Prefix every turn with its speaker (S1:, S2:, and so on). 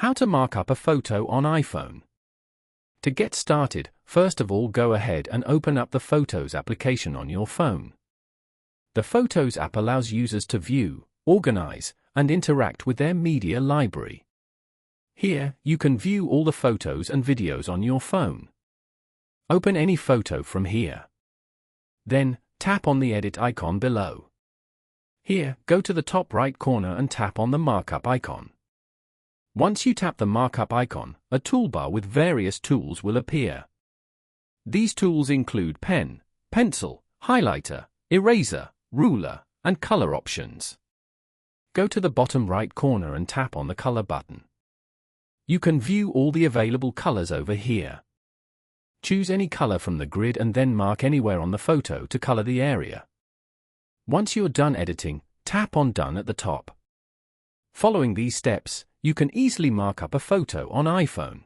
S1: How to mark up a photo on iPhone. To get started, first of all go ahead and open up the Photos application on your phone. The Photos app allows users to view, organize, and interact with their media library. Here, you can view all the photos and videos on your phone. Open any photo from here. Then, tap on the edit icon below. Here, go to the top right corner and tap on the Markup icon. Once you tap the Markup icon, a toolbar with various tools will appear. These tools include pen, pencil, highlighter, eraser, ruler, and color options. Go to the bottom right corner and tap on the color button. You can view all the available colors over here. Choose any color from the grid and then mark anywhere on the photo to color the area. Once you're done editing, tap on Done at the top. Following these steps, you can easily mark up a photo on iPhone.